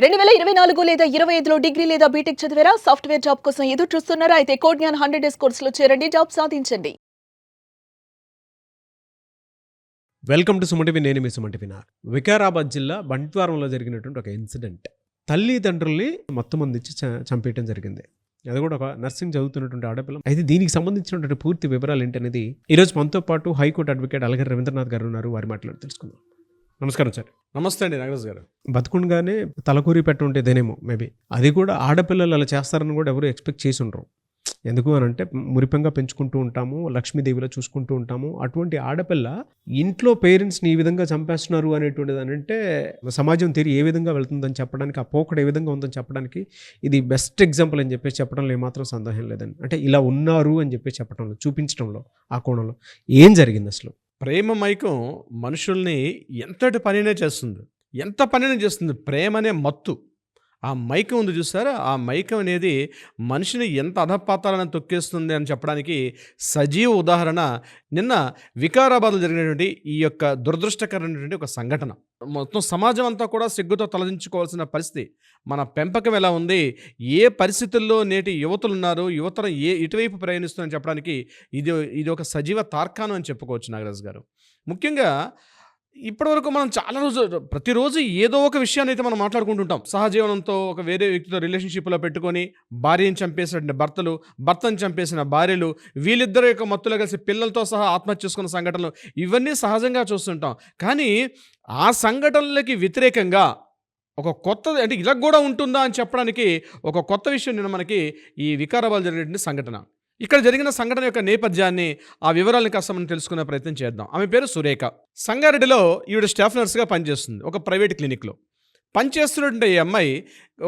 2024 లేదా 25లో డిగ్రీ లేదా బీటెక్ చదివారా? సాఫ్ట్‌వేర్ జాబ్ కోసం ఎదురు చూస్తున్నారా? అయితే కోడ్‌జ్ఞాన్ 100 డేస్ కోర్సులో చేరండి. జాబ్ సాధించండి. Welcome to Suman TV. నేను మీ సుమన్ టీవీ. వికారాబాద్ జిల్లా బంట్వారంలో జరిగినటువంటి ఒక ఇన్సిడెంట్. తల్లిదండ్రుల్ని మొత్తం మంది ఇచ్చి చంపేయడం జరిగింది. అది కూడా ఒక నర్సింగ్ చదువుతున్నటువంటి ఆడపిల్ల. అయితే దీనికి సంబంధించినటువంటి పూర్తి వివరాలు ఏంటనేది ఈరోజు మనతో పాటు హైకోర్టు అడ్వకేట్ అలగర్ రవీంద్రనాథ్ గారు ఉన్నారు. వారి మాట్లాడి తెలుసుకుందాం. నమస్కారం సార్. నమస్తే అండి నాగరాజ్ గారు. బతుకుండగానే తలకూరి పెట్టుంటేదేనేమో మేబీ అది కూడా ఆడపిల్లలు అలా చేస్తారని కూడా ఎవరు ఎక్స్పెక్ట్ చేసి ఉండరు. ఎందుకు అని అంటే మురిపెంగా పెంచుకుంటూ ఉంటాము, లక్ష్మీదేవిలో చూసుకుంటూ ఉంటాము. అటువంటి ఆడపిల్ల ఇంట్లో పేరెంట్స్ని ఈ విధంగా చంపేస్తున్నారు అనేటువంటిది అని అంటే సమాజం తీరి ఏ విధంగా వెళ్తుందని చెప్పడానికి, ఆ పోకడ ఏ విధంగా ఉందని చెప్పడానికి ఇది బెస్ట్ ఎగ్జాంపుల్ అని చెప్పేసి చెప్పడంలో ఏమాత్రం సందేహం లేదండి. అంటే ఇలా ఉన్నారు అని చెప్పేసి చెప్పడంలో, చూపించడంలో, ఆ కోణంలో ఏం జరిగింది అసలు? ప్రేమ మైకం మనుషుల్ని ఎంతటి పనినే చేస్తుంది, ఎంత పనినే చేస్తుంది. ప్రేమ అనే మత్తు, ఆ మైకం ఉంది చూసారా, ఆ మైకం అనేది మనిషిని ఎంత అధపాతాలను తొక్కేస్తుంది అని చెప్పడానికి సజీవ ఉదాహరణ నిన్న వికారాబాద్లో జరిగినటువంటి ఈ యొక్క దురదృష్టకరమైనటువంటి ఒక సంఘటన. మొత్తం సమాజం అంతా కూడా సిగ్గుతో తలదించుకోవాల్సిన పరిస్థితి. మన పెంపకం ఎలా ఉంది, ఏ పరిస్థితుల్లో నేటి యువతులు ఉన్నారు, యువతరం ఇటువైపు ప్రయాణిస్తుందని చెప్పడానికి ఇది ఇది ఒక సజీవ తార్కాణం అని చెప్పుకోవచ్చు నాగరాజు గారు. ముఖ్యంగా ఇప్పటివరకు మనం ప్రతిరోజు ఏదో ఒక విషయాన్ని అయితే మనం మాట్లాడుకుంటుంటాం. సహజీవనంతో ఒక వేరే వ్యక్తితో రిలేషన్షిప్లో పెట్టుకొని భార్యను చంపేసిన భర్తలు, భర్తను చంపేసిన భార్యలు, వీళ్ళిద్దరు యొక్క మత్తులో కలిసి పిల్లలతో సహా ఆత్మహత్య చేసుకున్న సంఘటనలు, ఇవన్నీ సహజంగా చూస్తుంటాం. కానీ ఆ సంఘటనలకి వ్యతిరేకంగా ఒక కొత్తది, అంటే ఇలా కూడా ఉంటుందా అని చెప్పడానికి ఒక కొత్త విషయం నిన్న మనకి ఈ వికారాబాద్ జరిగినటువంటి సంఘటన. ఇక్కడ జరిగిన సంఘటన యొక్క నేపథ్యాన్ని, ఆ వివరాలను కాస్త మనం తెలుసుకునే ప్రయత్నం చేద్దాం. ఆమె పేరు సురేఖ. సంగారెడ్డిలో ఈవిడ స్టాఫ్ నర్స్గా పనిచేస్తుంది ఒక ప్రైవేట్ క్లినిక్లో. పనిచేస్తున్నటువంటి ఈ అమ్మాయి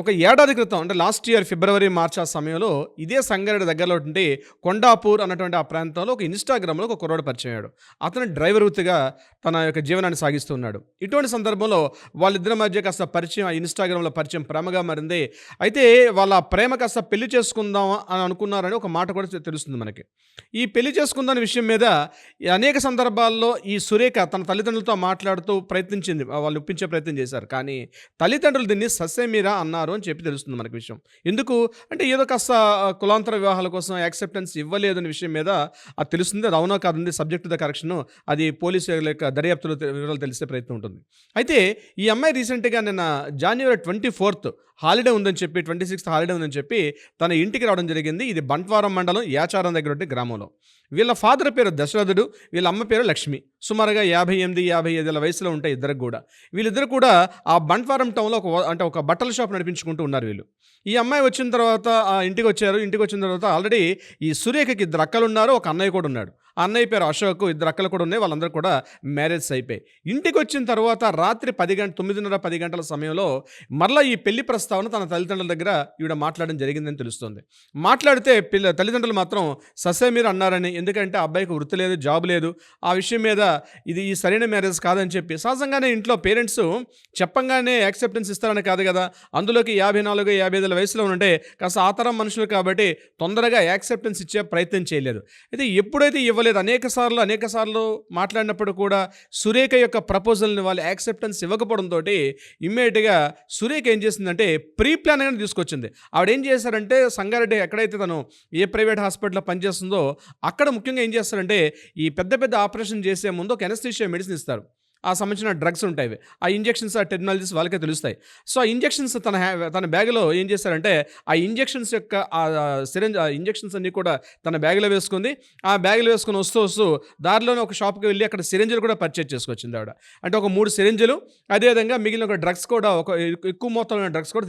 ఒక ఏడాది క్రితం, అంటే లాస్ట్ ఇయర్ ఫిబ్రవరి మార్చి ఆ సమయంలో ఇదే సంగారెడ్డి దగ్గరలో ఉంటే కొండాపూర్ అన్నటువంటి ఆ ప్రాంతంలో ఒక ఇన్స్టాగ్రామ్లో ఒక కుర్రాడు పరిచయం అయ్యాడు. అతను డ్రైవర్ వృత్తిగా తన యొక్క జీవనాన్ని సాగిస్తూ ఉన్నాడు. ఇటువంటి సందర్భంలో వాళ్ళిద్దరి మధ్య కాస్త పరిచయం, ఆ ఇన్స్టాగ్రామ్లో పరిచయం ప్రేమగా మారింది. అయితే వాళ్ళ ప్రేమ కాస్త పెళ్లి చేసుకుందాం అని అనుకున్నారని ఒక మాట కూడా తెలుస్తుంది మనకి. ఈ పెళ్లి చేసుకుందాని విషయం మీద అనేక సందర్భాల్లో ఈ సురేఖ తన తల్లిదండ్రులతో మాట్లాడుతూ ప్రయత్నించింది, వాళ్ళు ఒప్పించే ప్రయత్నం చేశారు. కానీ తల్లిదండ్రులు దీన్ని ససేమిరా అన్నారు అని చెప్పి తెలుస్తుంది మనకు విషయం. ఎందుకు అంటే ఏదో కాస్త కులాంతర వివాహాల కోసం యాక్సెప్టెన్స్ ఇవ్వలేదు అనే విషయం మీద అది తెలుస్తుంది. అది అవునో కాదండి, సబ్జెక్ట్ ద కరెక్షన్, అది పోలీసు యొక్క దర్యాప్తులో వివరాలు తెలిసే ప్రయత్నం ఉంటుంది. అయితే ఈ అమ్మాయి రీసెంట్గా నిన్న January 24th హాలిడే ఉందని చెప్పి, 26th హాలిడే ఉందని చెప్పి తన ఇంటికి రావడం జరిగింది. ఇది బంట్వారం మండలం యాచారం దగ్గర గ్రామంలో. వీళ్ళ ఫాదర్ పేరు దశరథుడు, వీళ్ళ అమ్మ పేరు లక్ష్మి. సుమారుగా 58-55 వయసులో ఉంటాయి ఇద్దరికి కూడా. వీళ్ళిద్దరు కూడా ఆ బంట్వారం టౌన్లో ఒక బట్టల షాప్ నడిపించుకుంటూ ఉన్నారు వీళ్ళు. ఈ అమ్మాయి వచ్చిన తర్వాత ఆ ఇంటికి వచ్చారు. ఇంటికి వచ్చిన తర్వాత ఆల్రెడీ ఈ సురేఖకి 2 అక్కలు ఉన్నారు, ఒక అన్నయ్య కూడా ఉన్నాడు. ఆ అన్నయ్య పేరు అశోక్, 2 అక్కలు కూడా ఉన్నాయి. వాళ్ళందరూ కూడా మ్యారేజ్ అయిపోయి ఇంటికి వచ్చిన తర్వాత రాత్రి 9:30-10 గంటల సమయంలో మరలా ఈ పెళ్లి ప్రస్తావన తన తల్లిదండ్రుల దగ్గర ఈవిడ మాట్లాడడం జరిగిందని తెలుస్తుంది. మాట్లాడితే తల్లిదండ్రులు మాత్రం ససేమీర్ అన్నారని, ఎందుకంటే అబ్బాయికి వృత్తి లేదు, జాబ్ లేదు, ఆ విషయం మీద ఇది ఈ సరైన మ్యారేజ్ కాదని చెప్పి. సహజంగానే ఇంట్లో పేరెంట్స్ చెప్పంగానే యాక్సెప్టెన్స్ ఇస్తారని కాదు కదా. అందులోకి 54-55 వయసులో ఉంటే కాస్త ఆతరం మనుషులు కాబట్టి తొందరగా యాక్సెప్టెన్స్ ఇచ్చే ప్రయత్నం చేయలేదు. అయితే ఎప్పుడైతే ఇవ్వలేదు, అనేక సార్లు మాట్లాడినప్పుడు కూడా సురేఖ యొక్క ప్రపోజల్ని వాళ్ళు యాక్సెప్టెన్స్ ఇవ్వకపోవడంతో ఇమ్మీడియట్గా సురేఖ ఏం చేసిందంటే ప్రీ ప్లాన్ అనేది తీసుకొచ్చింది. ఆవిడ ఏం చేశారంటే సంగారెడ్డి ఎక్కడైతే తను ఏ ప్రైవేట్ హాస్పిటల్లో పనిచేస్తుందో అక్కడ ముఖ్యంగా ఏం చేస్తారంటే ఈ పెద్ద ఆపరేషన్ చేసే ముందు ఒక ఎనస్థీషియా మెడిసిన్ ఇస్తారు. ఆ సంబంధించిన డ్రగ్స్ ఉంటాయి. ఆ ఇంజెక్షన్స్, ఆ టెక్నాలజీస్ వాళ్ళకే తెలుస్తాయి. సో ఆ ఇంజెక్షన్స్ తన బ్యాగ్లో ఏం చేశారంటే ఆ ఇంజెక్షన్స్ యొక్క ఆ ఇంజెక్షన్స్ అన్నీ కూడా తన బ్యాగ్లో వేసుకుంది. ఆ బ్యాగ్లో వేసుకుని వస్తూ దారిలోనే ఒక షాప్కి వెళ్ళి అక్కడ సిరింజలు కూడా పర్చేజ్ చేసుకొచ్చింది ఆవిడ. అంటే ఒక 3 సిరింజలు, అదేవిధంగా మిగిలిన ఒక డ్రగ్స్ కూడా, ఒక ఎక్కువ మొత్తంలో డ్రగ్స్ కూడా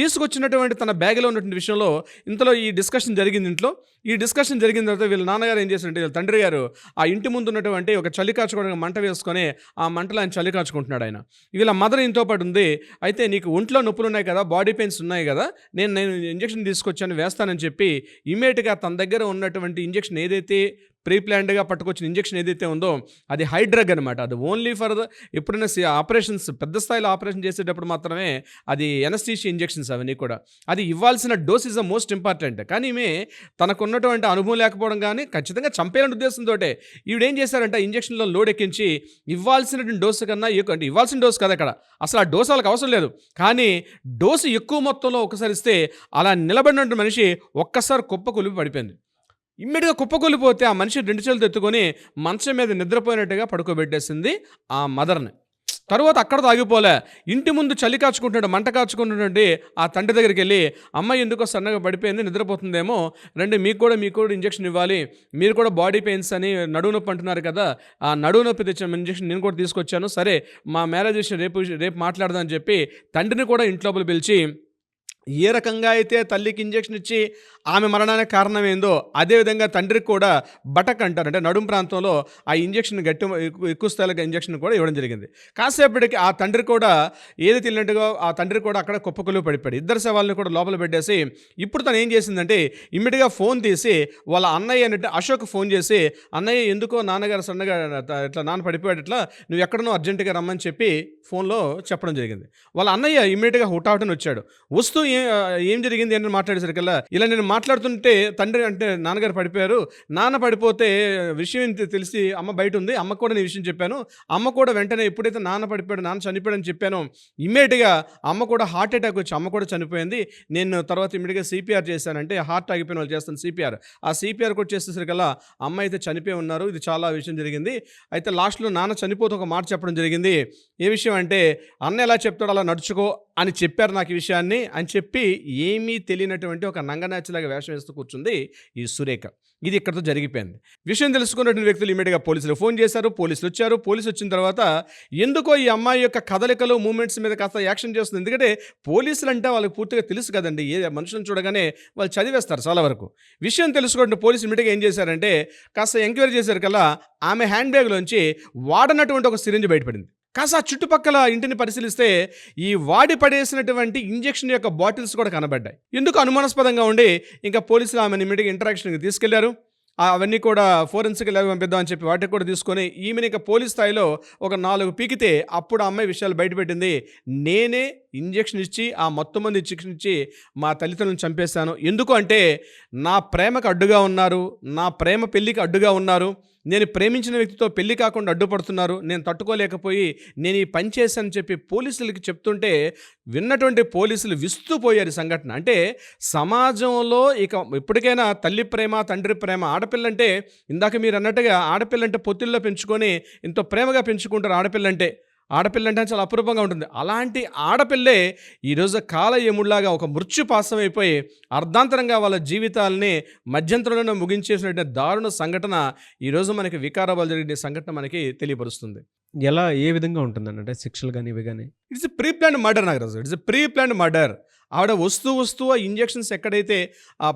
తీసుకొచ్చినటువంటి తన బ్యాగ్లో ఉన్నటువంటి విషయంలో ఇంతలో ఈ డిస్కషన్ జరిగింది ఇంట్లో. ఈ డిస్కషన్ జరిగిన తర్వాత వీళ్ళ నాన్నగారు ఏం చేశారంటే, వీళ్ళ తండ్రి గారు ఆ ఇంటి ముందు ఉన్నటువంటి ఒక చలి కాచుకోవడానికి మంట వేసుకొని ఆ మంటలో ఆయన చలి కాచుకుంటున్నాడు ఆయన. వీళ్ళ మదర్ ఇంతో పాటు ఉంది. అయితే నీకు ఒంట్లో నొప్పులు ఉన్నాయి కదా, బాడీ పెయిన్స్ ఉన్నాయి కదా, నేను ఇంజెక్షన్ తీసుకొచ్చాను వేస్తానని చెప్పి ఇమీడియట్గా తన దగ్గర ఉన్నటువంటి ఇంజెక్షన్ ఏదైతే ప్రీ ప్లాన్డ్గా పట్టుకొచ్చిన ఇంజెక్షన్ ఏదైతే ఉందో అది హై డ్రగ్ అనమాట. అది ఓన్లీ ఫర్ ఎప్పుడైనా ఆపరేషన్స్ పెద్ద స్థాయిలో ఆపరేషన్ చేసేటప్పుడు మాత్రమే అది ఎనస్థీషియా ఇంజెక్షన్స్ అవన్నీ కూడా. అది ఇవ్వాల్సిన dose is the most important. కానీ ఈమె తనకున్నటువంటి అనుభవం లేకపోవడం కానీ ఖచ్చితంగా చంపేయాలనే ఉద్దేశంతో ఈవిడేం చేశారంటే ఇంజెక్షన్లో లోడ్ ఎక్కించి ఇవ్వాల్సినటువంటి డోసు కన్నా ఎక్కువ, అంటే ఇవ్వాల్సిన డోసు కదా అక్కడ, అసలు ఆ డోసు వాళ్ళకి అవసరం లేదు, కానీ డోసు ఎక్కువ మొత్తంలో ఒకసారి ఇస్తే అలా నిలబడినటువంటి మనిషి ఒక్కసారి కుప్పకూలిపి పడిపోయింది. ఇమ్మీడియట్గా కుప్పకూలిపోతే ఆ మనిషి 2 చేతులు ఎత్తుకొని మంచం మీద నిద్రపోయినట్టుగా పడుకోబెట్టేసింది ఆ మదర్ని. తరువాత అక్కడ ఆగిపోలే, ఇంటి ముందు చలి కాచుకుంటున్నాడు, మంట కాచుకుంటున్నటువంటి ఆ తండ్రి దగ్గరికి వెళ్ళి, అమ్మాయి ఎందుకో సన్నగా పడిపోయింది, నిద్రపోతుందేమో, రండి మీకు కూడా ఇంజెక్షన్ ఇవ్వాలి, మీరు కూడా బాడీ పెయిన్స్ అని నడువు నొప్పి అంటున్నారు కదా, ఆ నడువు నొప్పి తెచ్చిన ఇంజెక్షన్ నేను కూడా తీసుకొచ్చాను, సరే మా మ్యారేజ్ విషయం రేపు మాట్లాడదాం అని చెప్పి తండ్రిని కూడా ఇంట్లోపల పిలిచి ఏ రకంగా అయితే తల్లికి ఇంజెక్షన్ ఇచ్చి ఆమె మరణానికి కారణం ఏందో అదేవిధంగా తండ్రికి కూడా బటక్ అంటారు, అంటే నడుము ప్రాంతంలో ఆ ఇంజెక్షన్ ఎక్కువ స్థాయిలో ఇంజెక్షన్ కూడా ఇవ్వడం జరిగింది. కాసేపటికి ఆ తండ్రి కూడా ఏది తెలియనట్టుగా ఆ తండ్రి కూడా అక్కడ కుప్పకులు పడిపోయాడు. ఇద్దరు శవాలను కూడా లోపల పెట్టేసి ఇప్పుడు తను ఏం చేసిందంటే ఇమ్మీడియట్గా ఫోన్ తీసి వాళ్ళ అన్నయ్య అంటే అశోక్ ఫోన్ చేసి, అన్నయ్య ఎందుకో నాన్నగారు సన్నగా ఇట్లా నాన్న పడిపోయాడు, ఇట్లా నువ్వు ఎక్కడనో అర్జెంటుగా రమ్మని చెప్పి ఫోన్లో చెప్పడం జరిగింది. వాళ్ళ అన్నయ్య ఇమ్మీడియట్గా హుటాహుటని వచ్చాడు. వస్తూ ఏం జరిగింది అని మాట్లాడేసరికల్లా ఇలా నేను మాట్లాడుతుంటే తండ్రి అంటే నాన్నగారు పడిపోయారు, నాన్న పడిపోతే విషయం తెలిసి అమ్మ బయట ఉంది, అమ్మ కూడా నేను విషయం చెప్పాను, అమ్మ కూడా వెంటనే ఎప్పుడైతే నాన్న పడిపోయాడు నాన్న చనిపోయాడని చెప్పాను ఇమ్మీడియట్గా అమ్మ కూడా హార్ట్ అటాక్ వచ్చి అమ్మ కూడా చనిపోయింది, నేను తర్వాత ఇమ్మీడియట్గా సిపిఆర్ చేశానంటే హార్ట్ ఆగిపోయిన వాళ్ళు చేస్తాను సిపిఆర్, ఆ సిపిఆర్ కూడా చేసేసరికల్లా అమ్మ అయితే చనిపోయి ఉన్నారు, ఇది చాలా విషయం జరిగింది. అయితే లాస్ట్లో నాన్న చనిపోతే ఒక మాట చెప్పడం జరిగింది, ఏ విషయం అంటే అన్న ఎలా చెప్తాడో అలా నడుచుకో అని చెప్పారు నాకు ఈ విషయాన్ని అని చెప్పి ఏమీ తెలియనటువంటి ఒక నంగనాచిలాగా వేషం వేస్తూ కూర్చుంది ఈ సురేఖ. ఇది ఇక్కడితో జరిగిపోయింది. విషయం తెలుసుకున్నటువంటి వ్యక్తులు ఇమీడియట్గా పోలీసులు ఫోన్ చేశారు, పోలీసులు వచ్చారు. పోలీసులు వచ్చిన తర్వాత ఎందుకో ఈ అమ్మాయి యొక్క కదలికలు మూమెంట్స్ మీద కాస్త యాక్షన్ చేస్తుంది. ఎందుకంటే పోలీసులు అంటే వాళ్ళకి పూర్తిగా తెలుసు కదండి, ఏ మనుషులను చూడగానే వాళ్ళు చదివేస్తారు చాలా వరకు. విషయం తెలుసుకుంటే పోలీసులు ఇమీడియట్గా ఏం చేశారంటే కాస్త ఎంక్వైరీ చేశారు కల్లా ఆమె హ్యాండ్ బ్యాగ్లోంచి వాడనటువంటి ఒక సిరింజ్ బయటపడింది. కాస్త ఆ చుట్టుపక్కల ఇంటిని పరిశీలిస్తే ఈ వాడి పడేసినటువంటి ఇంజెక్షన్ యొక్క బాటిల్స్ కూడా కనబడ్డాయి. ఎందుకు అనుమానాస్పదంగా ఉండి ఇంకా పోలీసులు ఆమెను ఇమీడియట్గా ఇంటరాక్షన్కి తీసుకెళ్లారు. అవన్నీ కూడా ఫోరెన్సిక్ ల్యాబ్ పంపిద్దామని చెప్పి వాటికి కూడా తీసుకొని ఈమెను ఇక పోలీస్ స్థాయిలో ఒక 4 పీకితే అప్పుడు ఆ అమ్మాయి విషయాలు బయటపెట్టింది. నేనే ఇంజెక్షన్ ఇచ్చి ఆ మొత్తం మంది ఇంజెక్షన్ ఇచ్చి మా తల్లిదండ్రులను చంపేశాను. ఎందుకు అంటే నా ప్రేమకు అడ్డుగా ఉన్నారు, నా ప్రేమ పెళ్ళికి అడ్డుగా ఉన్నారు, నేను ప్రేమించిన వ్యక్తితో పెళ్లి కాకుండా అడ్డుపడుతున్నారు, నేను తట్టుకోలేకపోయి నేను ఈ పని చేశానని చెప్పి పోలీసులకి చెప్తుంటే విన్నటువంటి పోలీసులు విస్తుపోయారు సంఘటన. అంటే సమాజంలో ఇక ఎప్పటికైనా తల్లి ప్రేమ తండ్రి ప్రేమ, ఆడపిల్లంటే ఇందాక మీరు అన్నట్టుగా ఆడపిల్లంటే పొత్తిల్లో పెంచుకొని ఎంతో ప్రేమగా పెంచుకుంటారు. ఆడపిల్లంటే చాలా అపురూపంగా ఉంటుంది. అలాంటి ఆడపిల్లే ఈరోజు కాలయముడిలాగా ఒక మృత్యుపాసం అయిపోయి అర్ధాంతరంగా వాళ్ళ జీవితాలని మధ్యంతరంలోనే ముగించేసినటువంటి దారుణ సంఘటన ఈరోజు మనకి వికారాబాద్ జరిగిన సంఘటన మనకి తెలియపరుస్తుంది. ఎలా ఏ విధంగా ఉంటుందండి, అంటే శిక్షలు కానీ ఇవి కానీ? It's a pre planned murder Nagaraju, it's a pre planned murder. ఆవిడ వస్తూ ఆ ఇంజెక్షన్స్ ఎక్కడైతే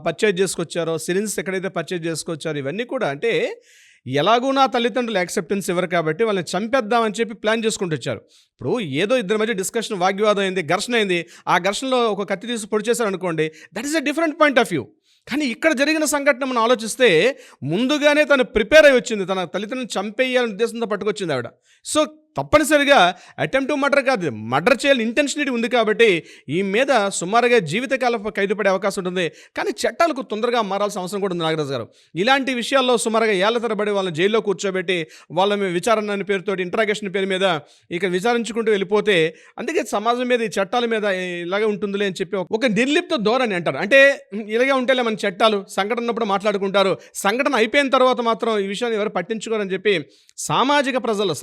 పర్చేజ్ చేసుకొచ్చారో, సిరింజెస్ ఎక్కడైతే పర్చేజ్ చేసుకొచ్చారో, ఇవన్నీ కూడా అంటే ఎలాగూ నా తల్లిదండ్రులు యాక్సెప్టెన్స్ ఇవ్వరు కాబట్టి వాళ్ళని చంపేద్దామని చెప్పి ప్లాన్ చేసుకుంటూ వచ్చారు. ఇప్పుడు ఏదో ఇద్దరి మధ్య డిస్కషన్, వాగ్వివాదం అయింది, ఘర్షణ అయింది, ఆ ఘర్షణలో ఒక కత్తి తీసి పొడి చేశారు అనుకోండి, that is a different point of view. కానీ ఇక్కడ జరిగిన సంఘటన మనం ఆలోచిస్తే ముందుగానే తను ప్రిపేర్ అయి వచ్చింది, తన తల్లిదండ్రులను చంపేయాలనే ఉద్దేశంతో పట్టుకొచ్చింది ఆవిడ. సో తప్పనిసరిగా అటెంప్ట్ టు మర్డర్ కాదు, మర్డర్ చేయాలని ఇంటెన్షనిటీ ఉంది కాబట్టి ఈ మీద సుమారుగా జీవితకాల ఖైదు పడే అవకాశం ఉంటుంది. కానీ చట్టాలకు తొందరగా మారాల్సిన అవసరం కూడా ఉంది నాగరాజు గారు. ఇలాంటి విషయాల్లో సుమారుగా ఏళ్ల తరబడి వాళ్ళని జైల్లో కూర్చోబెట్టి వాళ్ళ విచారణ అనే పేరుతో ఇంట్రాగేషన్ పేరు మీద ఇక విచారించుకుంటూ వెళ్ళిపోతే, అందుకే సమాజం మీద ఈ చట్టాల మీద ఇలాగే ఉంటుందిలే అని చెప్పి ఒక నిర్లిప్త ధోరణి అంటారు. అంటే ఇలాగే ఉంటేలే మన చట్టాలు, సంఘటన ఉన్నప్పుడు మాట్లాడుకుంటారు, సంఘటన అయిపోయిన తర్వాత మాత్రం ఈ విషయాన్ని ఎవరు పట్టించుకోరని చెప్పి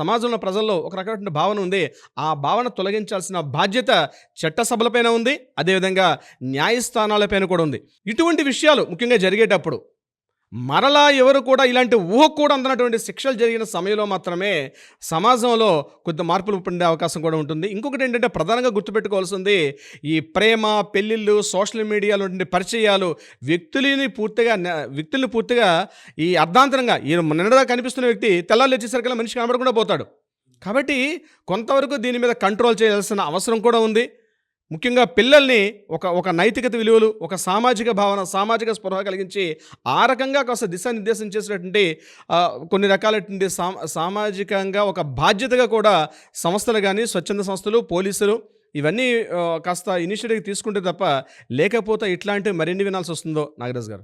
సమాజంలో ప్రజల్లో ఒక రకమైన భావన ఉంది. ఆ భావన తొలగించాల్సిన బాధ్యత చట్టసభలపైన ఉంది, అదేవిధంగా న్యాయస్థానాలపైన కూడా ఉంది. ఇటువంటి విషయాలు ముఖ్యంగా జరిగేటప్పుడు మరలా ఎవరు కూడా ఇలాంటి ఊహకు కూడా అందనటువంటి శిక్షలు జరిగిన సమయంలో మాత్రమే సమాజంలో కొద్ది మార్పులు పొందే అవకాశం కూడా ఉంటుంది. ఇంకొకటి ఏంటంటే ప్రధానంగా గుర్తుపెట్టుకోవాల్సింది ఈ ప్రేమ, పెళ్ళిళ్ళు, సోషల్ మీడియాలో పరిచయాలు వ్యక్తుల్ని పూర్తిగా ఈ అర్ధాంతరంగా ఈ నిన్నగా కనిపిస్తున్న వ్యక్తి తెల్లాళ్ళు వచ్చేసరికల్లా మనిషి కనబడకుండా పోతాడు. కాబట్టి కొంతవరకు దీని మీద కంట్రోల్ చేయాల్సిన అవసరం కూడా ఉంది. ముఖ్యంగా పిల్లల్ని ఒక నైతికత విలువలు, ఒక సామాజిక భావన, సామాజిక స్పృహ కలిగించి ఆ రకంగా కాస్త దిశానిర్దేశం చేసినటువంటి కొన్ని రకాలైనటువంటి సామాజికంగా ఒక బాధ్యతగా కూడా సంస్థలు కానీ, స్వచ్ఛంద సంస్థలు, పోలీసులు ఇవన్నీ కాస్త ఇనిషియేటివ్ తీసుకుంటే తప్ప, లేకపోతే ఇట్లాంటివి మరిన్ని వినాల్సి వస్తుందో నాగరాజు గారు.